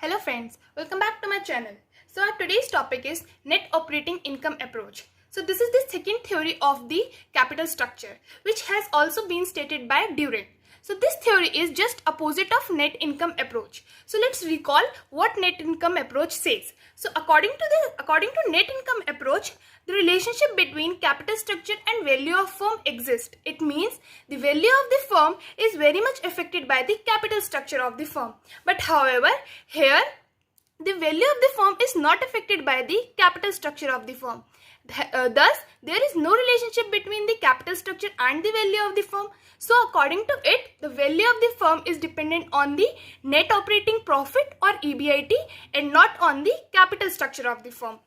Hello friends, welcome back to my channel. So our today's topic is net operating income approach. So this is the second theory of the capital structure, which has also been stated by Durant. So this theory is just opposite of net income approach. So let's recall what net income approach says. So according to net income approach, the relationship between capital structure and value of firm exists. It means the value of the firm is very much affected by the capital structure of the firm. But however, here the value of the firm is not affected by the capital structure of the firm. Thus, there is no relationship between the capital structure and the value of the firm. So, according to it, the value of the firm is dependent on the net operating profit or EBIT and not on the capital structure of the firm.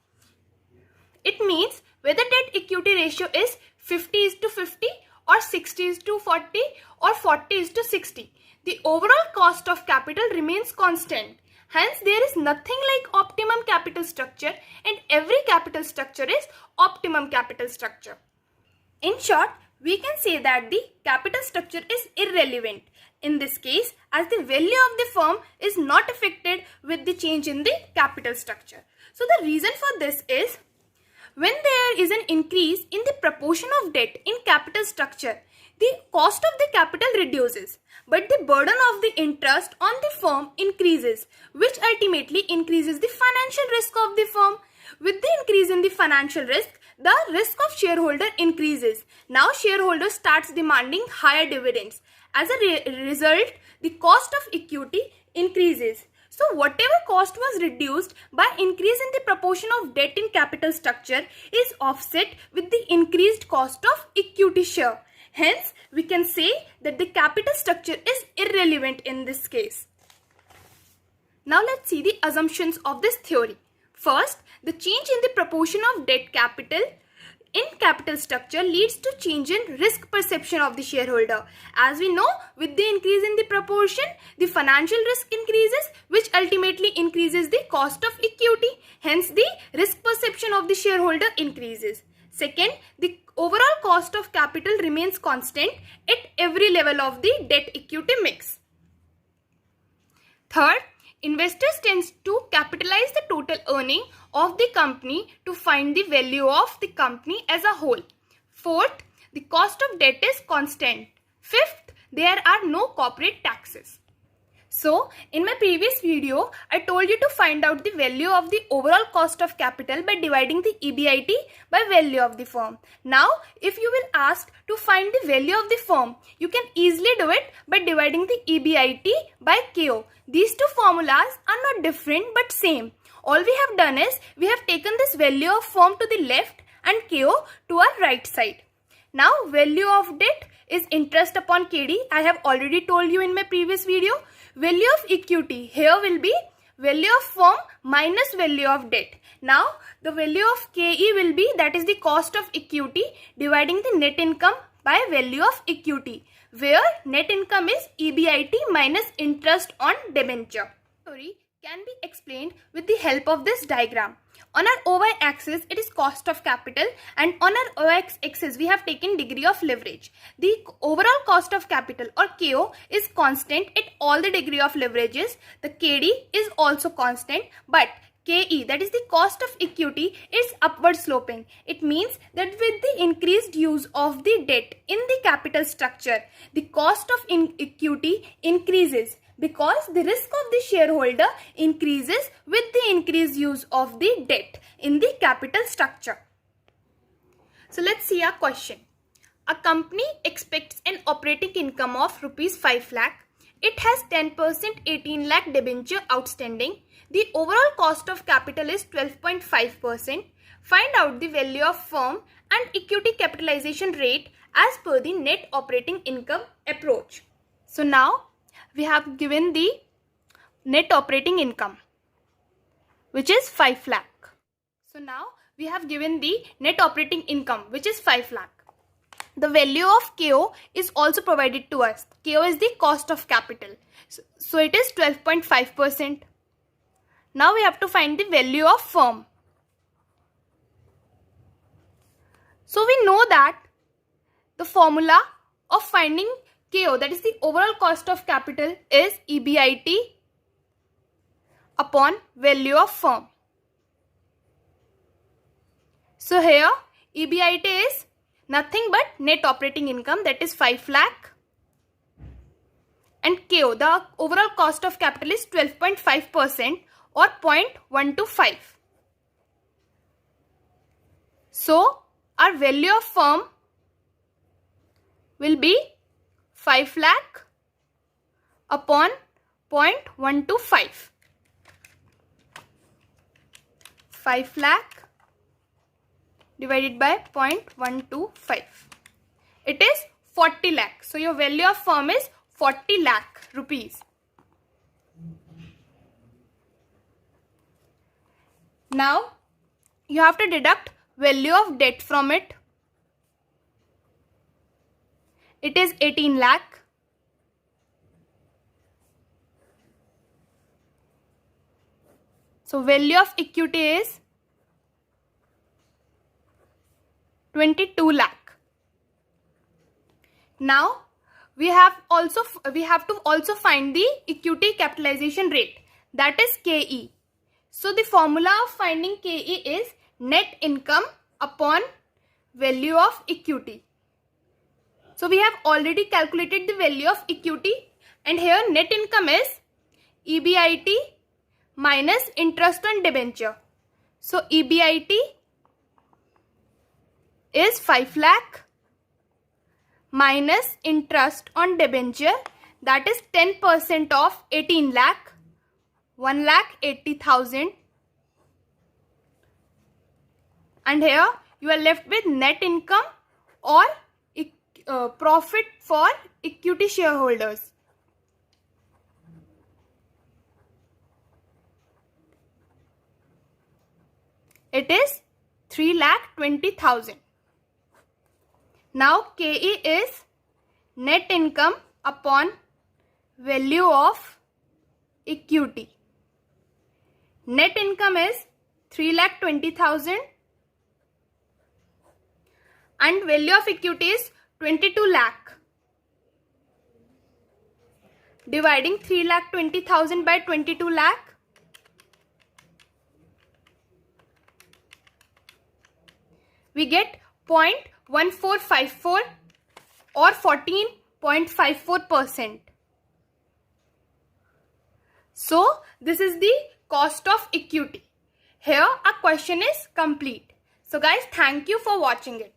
It means whether debt equity ratio is 50:50 or 60:40 or 40:60. The overall cost of capital remains constant. Hence, there is nothing like optimum capital structure, and every capital structure is optimum capital structure. In short, we can say that the capital structure is irrelevant in this case, as the value of the firm is not affected with the change in the capital structure. So the reason for this is, when there is an increase in the proportion of debt in capital structure, the cost of the capital reduces, but the burden of the interest on the firm increases, which ultimately increases the financial risk of the firm. With the increase in the financial risk, the risk of shareholder increases. Now shareholder starts demanding higher dividends. As a result, the cost of equity increases. So whatever cost was reduced by increase in the proportion of debt in capital structure is offset with the increased cost of equity share. Hence, we can say that the capital structure is irrelevant in this case. Now let's see the assumptions of this theory. First, the change in the proportion of debt capital in capital structure leads to change in risk perception of the shareholder. As we know, with the increase in the proportion, the financial risk increases, which ultimately increases the cost of equity. Hence, the risk perception of the shareholder increases. Second, the overall cost of capital remains constant at every level of the debt equity mix. Third, investors tend to capitalize the total earning of the company to find the value of the company as a whole. Fourth, the cost of debt is constant. Fifth, there are no corporate taxes. So, in my previous video, I told you to find out the value of the overall cost of capital by dividing the EBIT by value of the firm. Now, if you will ask to find the value of the firm, you can easily do it by dividing the EBIT by KO. These two formulas are not different but same. All we have done is, we have taken this value of firm to the left and KO to our right side. Now, value of debt is interest upon KD. I have already told you in my previous video. Value of equity here will be value of firm minus value of debt. Now, the value of KE will be, that is the cost of equity, dividing the net income by value of equity, where net income is EBIT minus interest on debenture. Theory can be explained with the help of this diagram. On our OY axis, it is cost of capital, and on our OX axis, we have taken degree of leverage. The overall cost of capital or KO is constant at all the degree of leverages. The KD is also constant, but KE, that is the cost of equity, is upward sloping. It means that with the increased use of the debt in the capital structure, the cost of equity increases, because the risk of the shareholder increases with the increased use of the debt in the capital structure. So let's see our question. A company expects an operating income of rupees 5 lakh. It has 10% 18 lakh debenture outstanding. The overall cost of capital is 12.5%. Find out the value of firm and equity capitalization rate as per the net operating income approach. So now, we have given the net operating income, which is 5 lakh. So now we have given the net operating income, which is 5 lakh. The value of KO is also provided to us. KO is the cost of capital. So it is 12.5%. Now we have to find the value of firm. So we know that the formula of finding KO, that is the overall cost of capital, is EBIT upon value of firm. So here EBIT is nothing but net operating income, that is 5 lakh. And KO, the overall cost of capital is 12.5% or 0.125. So our value of firm will be 5 lakh upon 0.125. 5 lakh divided by 0.125. It is 40 lakh. So your value of firm is 40 lakh rupees. Now you have to deduct value of debt from it. It is 18 lakh. So value of equity is 22 lakh. Now we have to also find the equity capitalization rate, that is KE. So the formula of finding KE is net income upon value of equity. So we have already calculated the value of equity, and here net income is EBIT minus interest on debenture. So EBIT is 5 lakh minus interest on debenture, that is 10% of 18 lakh, 1,80,000. And here you are left with net income or profit for equity shareholders. It is 3,20,000. Now KE is net income upon value of equity. Net income is 3,20,000 and value of equity is 22 lakh. Dividing 3,20,000 by 22 lakh, we get 0.1454 or 14.54%. So this is the cost of equity. Here our question is complete. So guys, thank you for watching it.